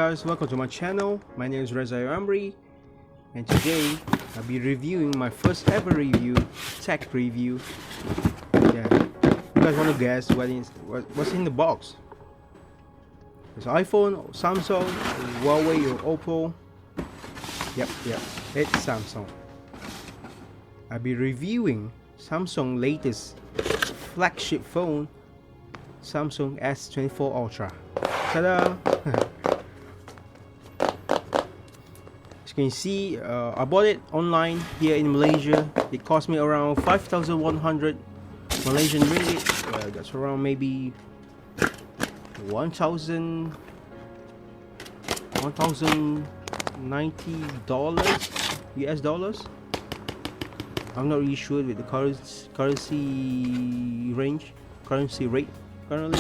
guys, welcome to my channel. My name is Reza Amri, and today I'll be reviewing my first ever review, tech review. Yeah, you guys want to guess what's in the box? It's iPhone, Samsung, Huawei or Oppo. Yep, it's Samsung. I'll be reviewing Samsung latest flagship phone, Samsung S24 Ultra. Ta-da! As you can see, I bought it online here in Malaysia. It cost me around 5,100 Malaysian ringgit. That's around maybe 1,090 dollars, US dollars. I'm not really sure with the currency rate currently.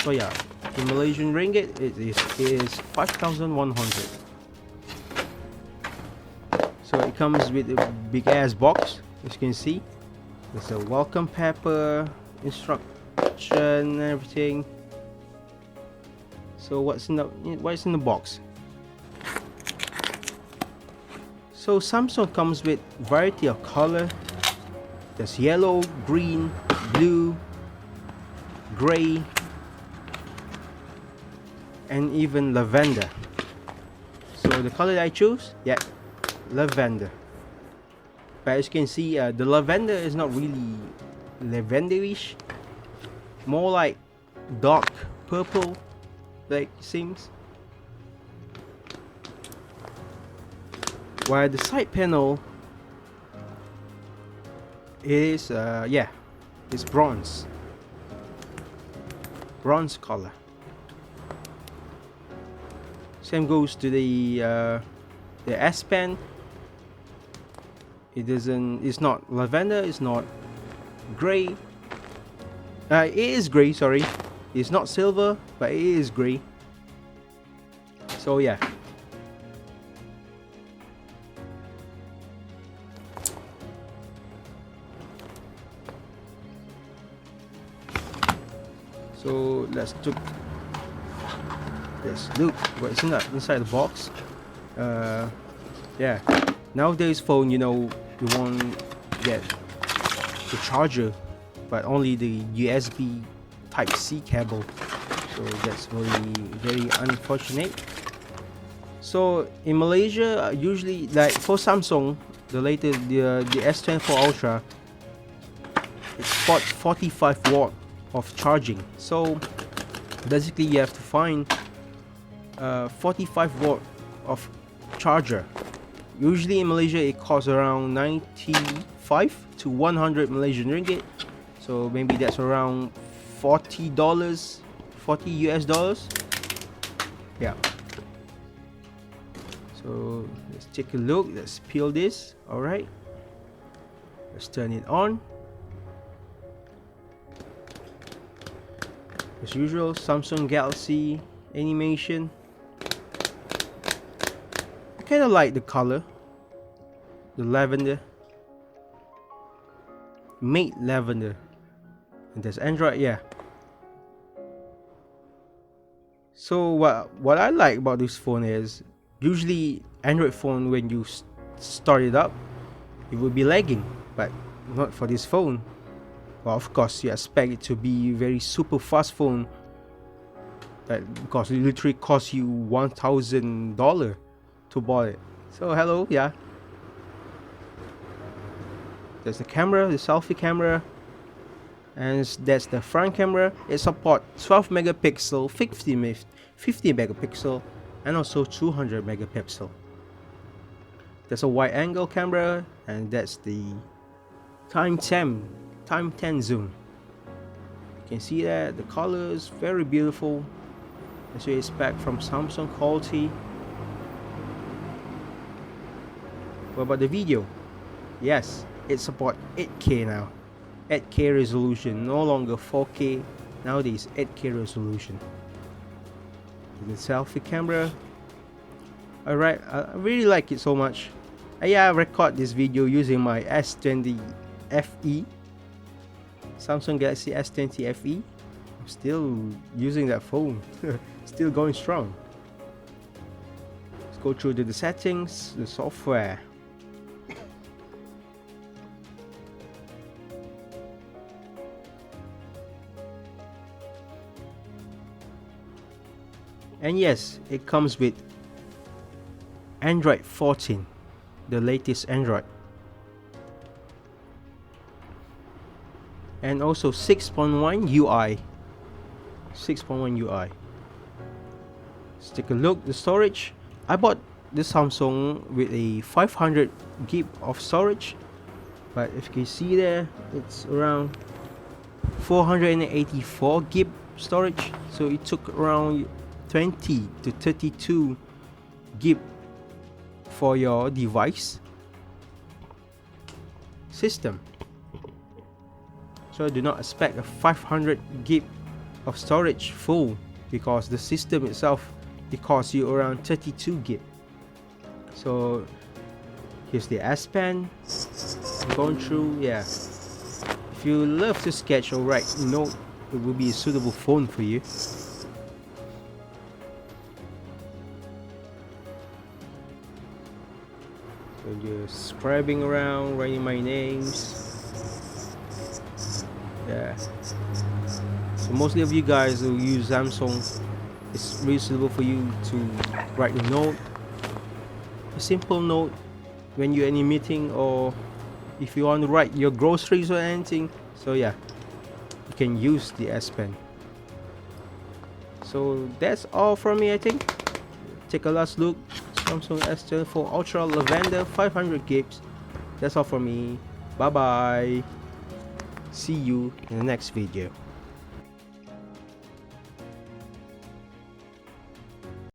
So yeah, in Malaysian ringgit it is 5,100. So it comes with a big ass box, as you can see. There's a welcome paper, instruction, and everything. So what's in the box? So Samsung comes with variety of color. There's yellow, green, blue, gray, and even lavender. So the color that I choose, yeah, lavender. But as you can see, the lavender is not really lavenderish, more like dark purple, like it seems. While the side panel is it's bronze color. Same goes to the S Pen. It's not lavender, it's not gray. It is gray, sorry. It's not silver, but it is gray. So yeah. So let's look what's inside the box. Yeah, nowadays phone, you won't get the charger, but only the USB Type-C cable. So that's very unfortunate. So in Malaysia, usually, like for Samsung, the S24 Ultra, it's got 45 watt of charging. So basically you have to find 45 watt of charger. Usually in Malaysia it costs around 95 to 100 Malaysian ringgit. So maybe that's around $40 US dollars. Yeah. So let's take a look. Let's peel this. Alright, let's turn it on. As usual, Samsung Galaxy animation. I kind of like the color, the lavender, matte lavender. And there's Android, yeah. So what I like about this phone is, usually Android phone, when you start it up, it will be lagging, but not for this phone. Well, of course, you expect it to be very super fast phone, because it literally costs you $1,000 to buy it. So hello, yeah. There's the camera, the selfie camera, and that's the front camera. It supports 12 megapixel, 50 megapixel, and also 200 megapixel. There's a wide angle camera, and that's the time 10 zoom. You can see that the color is very beautiful, as you expect from Samsung quality. What about the video? Yes, it supports 8K now. 8K resolution, no longer 4K. Nowadays 8K resolution. The selfie camera. Alright, I really like it so much. I record this video using my S20 FE, Samsung Galaxy S20 FE. I'm still using that phone. Still going strong. go through the settings, the software. And yes, it comes with Android 14, the latest Android, and also 6.1 UI. 6.1 UI. Let's take a look. The storage, I bought the Samsung with a 500 gig of storage, but if you can see there, it's around 484 gig storage, so it took around 20 to 32 gig for your device system. So do not expect a 500 gig of storage full, because the system itself, it costs you around 32 gig. So here's the S Pen. Going through, yeah. If you love to sketch or write note, it will be a suitable phone for you. So just scribbling around, writing my names. Yeah. So mostly of you guys who use Samsung, it's really suitable for you to write a note, a simple note when you're in a meeting, or if you want to write your groceries or anything. So yeah, you can use the S Pen. So that's all from me, I think. Take a last look. Samsung S24 Ultra Lavender 500 gigs. That's all from me. Bye bye. See you in the next video.